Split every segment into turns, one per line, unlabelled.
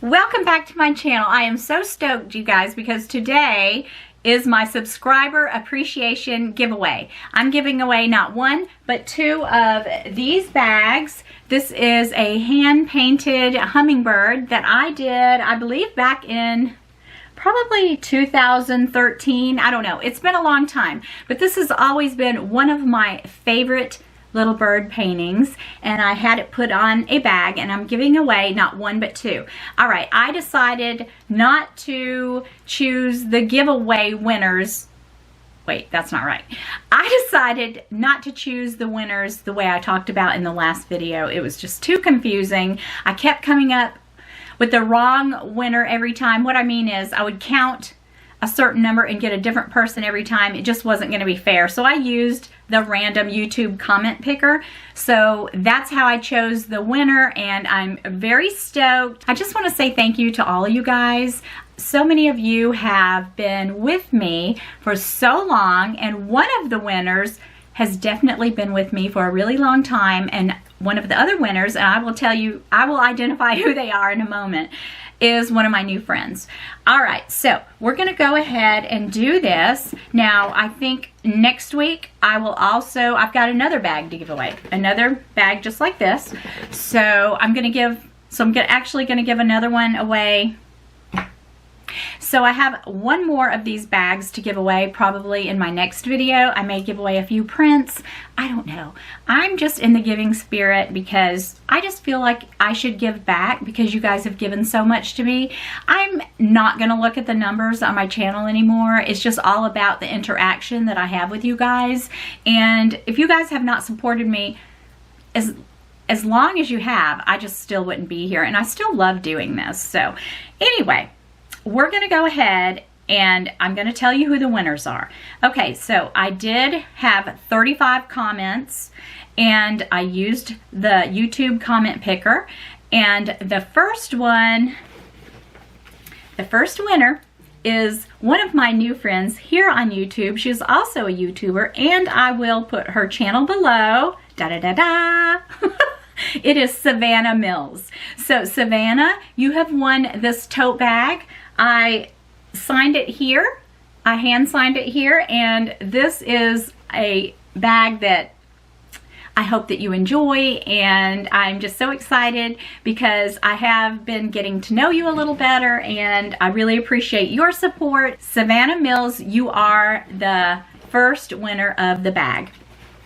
Welcome back to my channel. I am so stoked, you guys, because today is my subscriber appreciation giveaway. I'm giving away not one, but two of these bags. This is a hand-painted hummingbird that I did, I believe, back in probably 2013. I don't know. It's been a long time, but this has always been one of my favorite little bird paintings, and I had it put on a bag, and I'm giving away not one but two. All right, I decided not to choose the giveaway winners. Wait, that's not right. I decided not to choose the winners the way I talked about in the last video. It was just too confusing. I kept coming up with the wrong winner every time. What I mean is I would count a certain number and get a different person every time. It just wasn't going to be fair. So I used the random YouTube comment picker. So that's how I chose the winner, and I'm very stoked. I just want to say thank you to all of you guys. So many of you have been with me for so long, and one of the winners has definitely been with me for a really long time, and one of the other winners, and I will tell you, I will identify who they are in a moment, is one of my new friends. All right, so we're gonna go ahead and do this. Now, I think next week I will also, I've got another bag to give away, another bag just like this. So I'm actually gonna give another one away. So I have one more of these bags to give away probably in my next video. I may give away a few prints. I don't know. I'm just in the giving spirit because I just feel like I should give back because you guys have given so much to me. I'm not going to look at the numbers on my channel anymore. It's just all about the interaction that I have with you guys. And if you guys have not supported me as long as you have, I just still wouldn't be here. And I still love doing this. So anyway, we're going to go ahead and I'm going to tell you who the winners are. Okay, so I did have 35 comments and I used the YouTube comment picker, and the first winner is one of my new friends here on YouTube. She's also a YouTuber, and I will put her channel below. Da-da-da-da! It is Savannah Mills. So Savannah, you have won this tote bag. I signed it here. I hand signed it here, and this is a bag that I hope that you enjoy, and I'm just so excited because I have been getting to know you a little better, and I really appreciate your support. Savannah Mills, you are the first winner of the bag.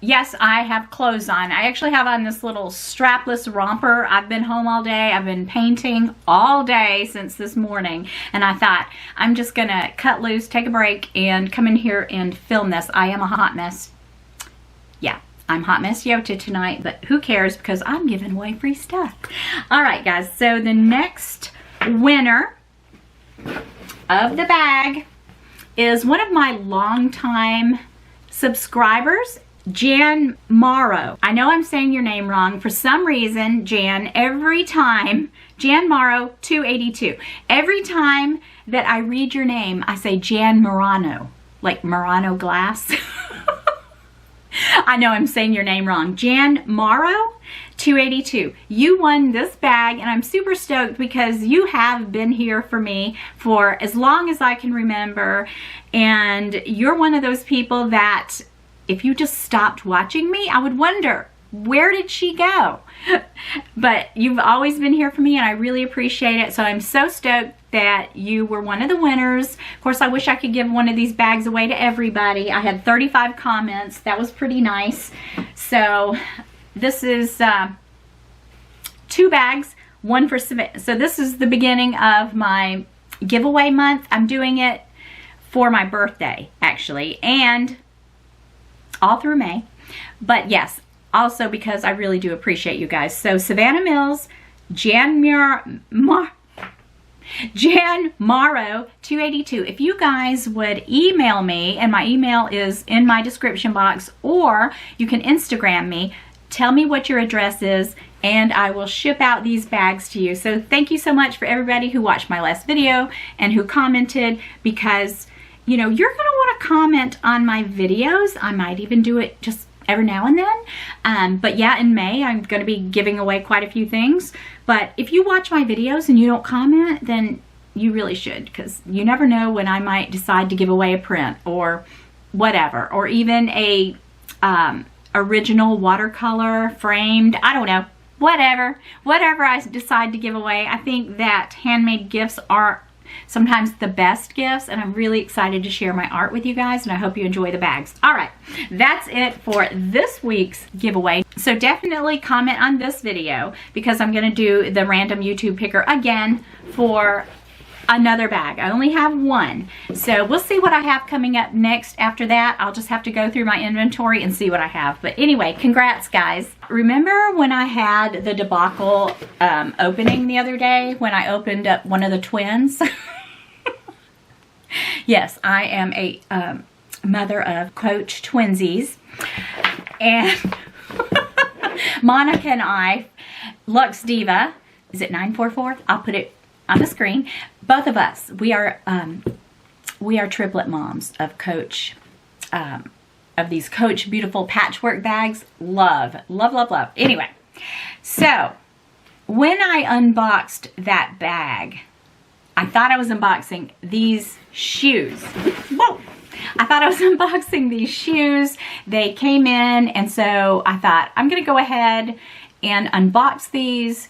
Yes, I have clothes on. I actually have on this little strapless romper. I've been home all day. I've been painting all day since this morning. And I thought, I'm just going to cut loose, take a break, and come in here and film this. I am a hot mess. Yeah, I'm Hot Mess Yota tonight, but who cares because I'm giving away free stuff. All right, guys. So the next winner of the bag is one of my longtime subscribers, Jan Morrow. I know I'm saying your name wrong. For some reason, Jan, every time, Jan Morrow 282, every time that I read your name, I say Jan Murano, like Murano glass. I know I'm saying your name wrong. Jan Morrow 282. You won this bag, and I'm super stoked because you have been here for me for as long as I can remember, and you're one of those people that if you just stopped watching me, I would wonder, where did she go? But you've always been here for me, and I really appreciate it. So I'm so stoked that you were one of the winners. Of course, I wish I could give one of these bags away to everybody. I had 35 comments. That was pretty nice. So this is two bags, one for Savannah. So this is the beginning of my giveaway month. I'm doing it for my birthday, actually, and all through May. But yes, also because I really do appreciate you guys. So Savannah Mills, Jan Morrow 282. If you guys would email me, and my email is in my description box, or you can Instagram me, tell me what your address is, and I will ship out these bags to you. So thank you so much for everybody who watched my last video and who commented, because you know, you're going to want to comment on my videos. I might even do it just every now and then. But yeah, in May, I'm going to be giving away quite a few things. But if you watch my videos and you don't comment, then you really should, because you never know when I might decide to give away a print or whatever, or even a original watercolor framed, I don't know, whatever I decide to give away. I think that handmade gifts are sometimes the best gifts, and I'm really excited to share my art with you guys, and I hope you enjoy the bags. All right, that's it for this week's giveaway. So definitely comment on this video, because I'm going to do the random YouTube picker again for another bag. I only have one, so we'll see what I have coming up next. After that, I'll just have to go through my inventory and see what I have. But anyway, congrats, guys. Remember when I had the debacle opening the other day, when I opened up one of the twins? Yes, I am a mother of Coach twinsies, and Monica and I, Lux Diva, is it 944? I'll put it on the screen. Both of us, we are triplet moms of Coach, of these Coach beautiful patchwork bags. Love, love, love, love. Anyway, so when I unboxed that bag, I thought I was unboxing these shoes. Whoa! I thought I was unboxing these shoes. They came in, and so I thought I'm gonna go ahead and unbox these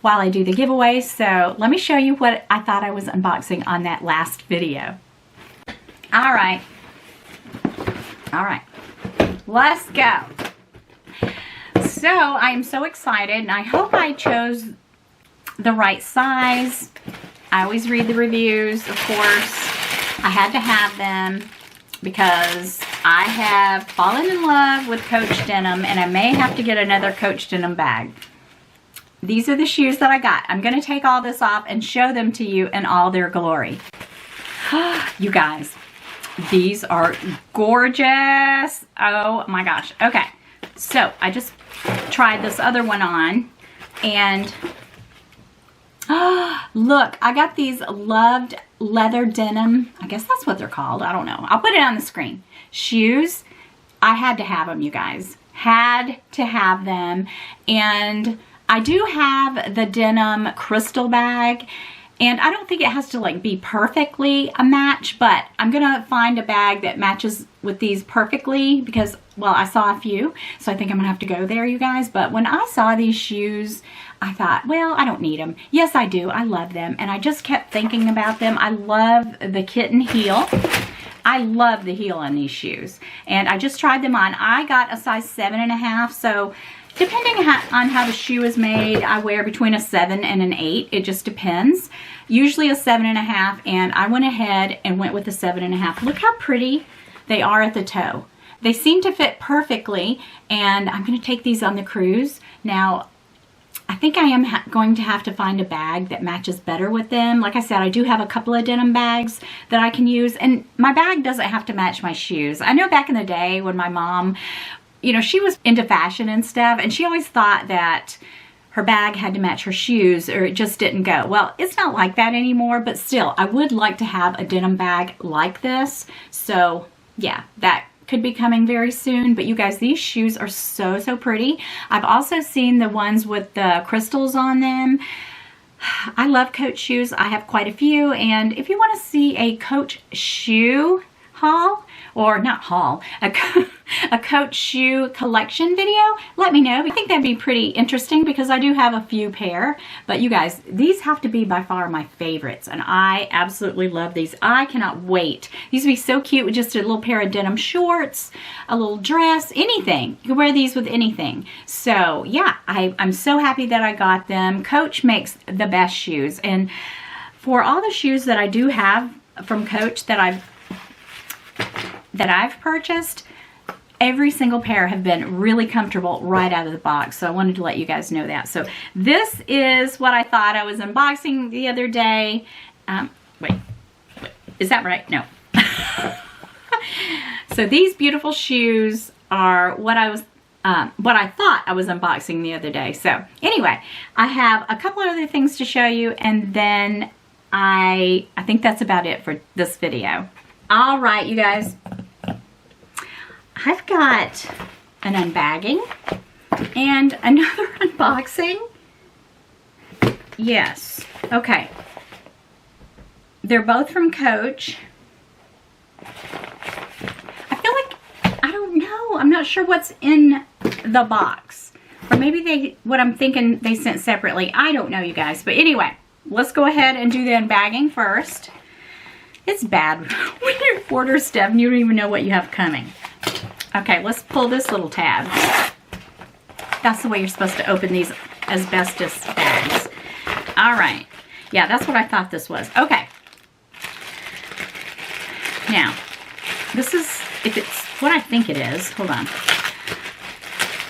while I do the giveaway. So let me show you what I thought I was unboxing on that last video. All right, let's go. So I am so excited, and I hope I chose the right size. I always read the reviews, of course. I had to have them because I have fallen in love with Coach denim, and I may have to get another Coach denim bag. These are the shoes that I got. I'm going to take all this off and show them to you in all their glory. You guys, these are gorgeous. Oh my gosh. Okay, so I just tried this other one on, and look, I got these loved leather denim, I guess that's what they're called, I don't know. I'll put it on the screen. Shoes, I had to have them, you guys. Had to have them. And I do have the denim crystal bag, and I don't think it has to like be perfectly a match, but I'm gonna find a bag that matches with these perfectly, because, well, I saw a few, so I think I'm gonna have to go there, you guys. But when I saw these shoes, I thought, well, I don't need them. Yes, I do. I love them, and I just kept thinking about them. I love the kitten heel. I love the heel on these shoes, and I just tried them on. I got a size 7.5, so depending on how the shoe is made, I wear between a 7 and an 8. It just depends. Usually a 7.5, and I went ahead and went with a 7.5. Look how pretty they are at the toe. They seem to fit perfectly, and I'm going to take these on the cruise. Now, I think I am going to have to find a bag that matches better with them. Like I said, I do have a couple of denim bags that I can use, and my bag doesn't have to match my shoes. I know back in the day when my mom, you know, she was into fashion and stuff, and she always thought that her bag had to match her shoes or it just didn't go. Well, it's not like that anymore, but still, I would like to have a denim bag like this. So yeah, that could be coming very soon. But you guys, these shoes are so, so pretty. I've also seen the ones with the crystals on them. I love Coach shoes. I have quite a few, and if you want to see a Coach shoe haul, or not haul, a Coach shoe collection video, let me know. I think that'd be pretty interesting because I do have a few pair. But you guys, these have to be by far my favorites, and I absolutely love these. I cannot wait. These would be so cute with just a little pair of denim shorts, a little dress, anything. You can wear these with anything. So yeah, I'm so happy that I got them. Coach makes the best shoes, and for all the shoes that I do have from Coach that I've purchased, every single pair have been really comfortable right out of the box. So I wanted to let you guys know that. So this is what I thought I was unboxing the other day. Wait, is that right? No. So these beautiful shoes are what I thought I was unboxing the other day. So anyway, I have a couple of other things to show you, and then I think that's about it for this video. All right, you guys, I've got an unbagging and another unboxing. Yes. Okay. They're both from Coach. I feel like, I don't know. I'm not sure what's in the box. Or maybe what I'm thinking they sent separately. I don't know, you guys. But anyway, let's go ahead and do the unbagging first. It's bad when you order stuff and you don't even know what you have coming. Okay, let's pull this little tab. That's the way you're supposed to open these asbestos bags. All right. Yeah, that's what I thought this was. Okay. Now, this is, if it's what I think it is, hold on.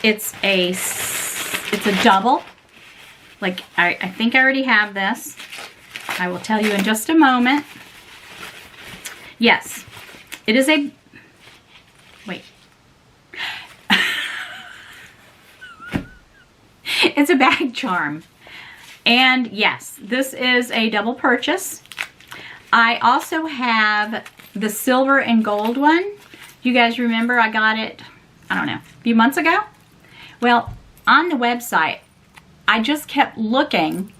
It's a double. Like, I think I already have this. I will tell you in just a moment. Yes, it is a, wait. It's a bag charm. And yes, this is a double purchase. I also have the silver and gold one. You guys remember I got it, I don't know, a few months ago? Well, on the website, I just kept looking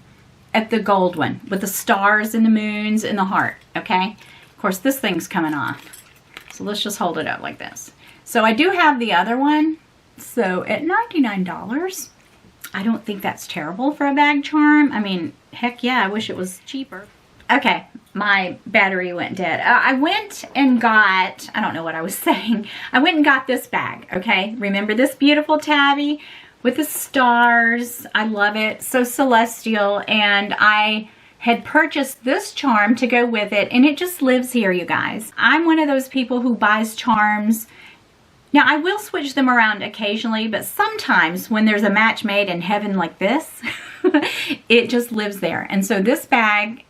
at the gold one with the stars and the moons and the heart, okay? Of course, this thing's coming off. So let's just hold it up like this. So I do have the other one. So at $99, I don't think that's terrible for a bag charm. I mean, heck yeah, I wish it was cheaper. Okay, my battery went dead. I went and got, I don't know what I was saying. I went and got this bag, okay? Remember this beautiful tabby with the stars? I love it, so celestial. And I had purchased this charm to go with it, and it just lives here, you guys. I'm one of those people who buys charms. Now, I will switch them around occasionally, but sometimes when there's a match made in heaven like this, it just lives there. And so this bag,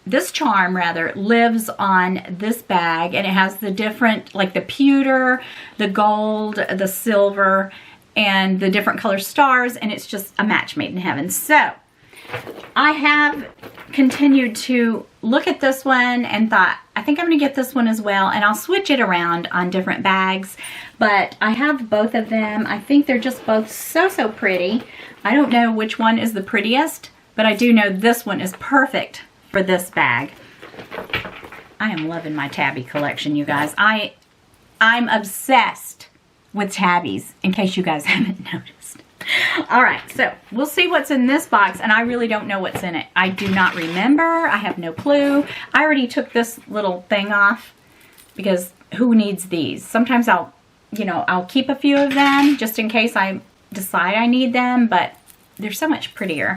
this charm rather, lives on this bag, and it has the different, like the pewter, the gold, the silver, and the different color stars, and it's just a match made in heaven. So I have continued to look at this one and thought, I think I'm going to get this one as well, and I'll switch it around on different bags. But I have both of them. I think they're just both so, so pretty. I don't know which one is the prettiest, but I do know this one is perfect for this bag. I am loving my tabby collection, you guys. I'm obsessed with tabbies, in case you guys haven't noticed. All right, so we'll see what's in this box, and I really don't know what's in it. I do not remember. I have no clue. I already took this little thing off because who needs these? Sometimes I'll keep a few of them just in case I decide I need them, but they're so much prettier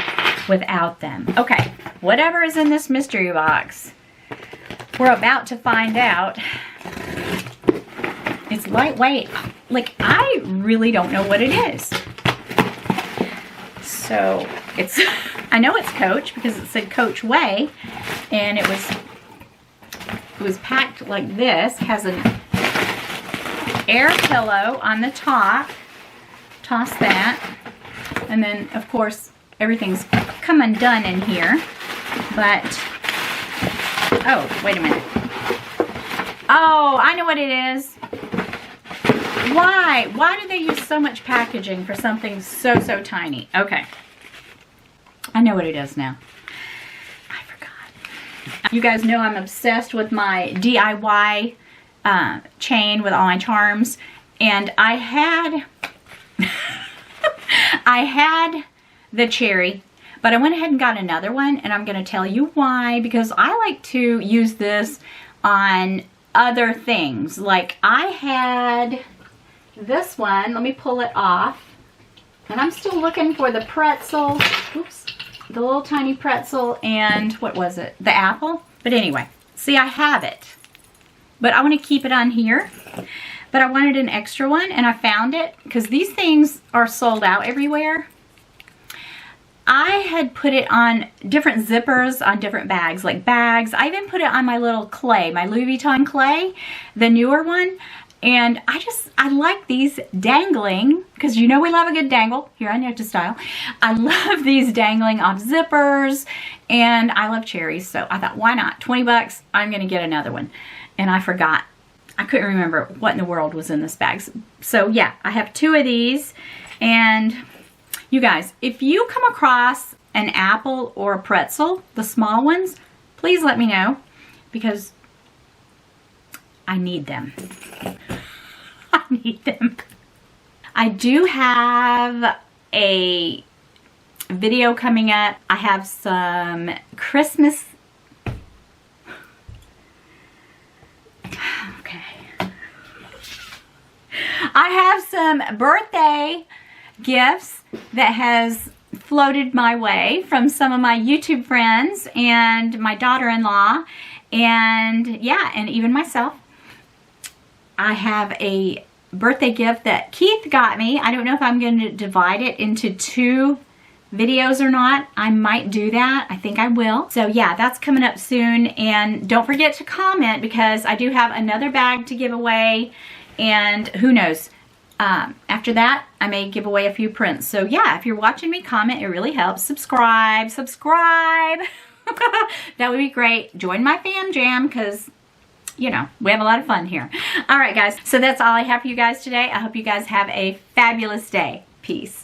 without them. Okay, whatever is in this mystery box, we're about to find out. It's lightweight. Like, I really don't know what it is. So it's, I know it's Coach because it said Coach Way, and it was packed like this. Has an air pillow on the top. Toss that, and then of course everything's come undone in here. But oh, wait a minute. Oh, I know what it is. Why do they use so much packaging for something so, so tiny? Okay. I know what it is now. I forgot. You guys know I'm obsessed with my DIY chain with all my charms. And I had I had the cherry, but I went ahead and got another one, and I'm going to tell you why. Because I like to use this on other things. Like I had this one. Let me pull it off. And I'm still looking for the pretzel. Oops. The little tiny pretzel and what was it? The apple. But anyway, see, I have it. But I want to keep it on here. But I wanted an extra one, and I found it because these things are sold out everywhere. I had put it on different zippers on different bags, like bags. I even put it on my little clay, my Louis Vuitton clay, the newer one. And I like these dangling, because you know we love a good dangle here on YotaStyle. I love these dangling off zippers, and I love cherries. So I thought, why not? 20 bucks, I'm going to get another one. And I forgot I couldn't remember what in the world was in this bag. So yeah, I have 2 of these. And you guys, if you come across an apple or a pretzel, the small ones, please let me know because I need them. I need them. I do have a video coming up. I have some Christmas. Okay. I have some birthday gifts that has floated my way from some of my YouTube friends and my daughter-in-law, and yeah, and even myself. I have a birthday gift that Keith got me. I don't know if I'm going to divide it into 2 videos or not. I might do that. I think I will. So yeah, that's coming up soon. And don't forget to comment because I do have another bag to give away. And who knows, after that, I may give away a few prints. So yeah, if you're watching me, comment. It really helps. Subscribe. That would be great. Join my fan jam because, you know, we have a lot of fun here. All right, guys. So that's all I have for you guys today. I hope you guys have a fabulous day. Peace.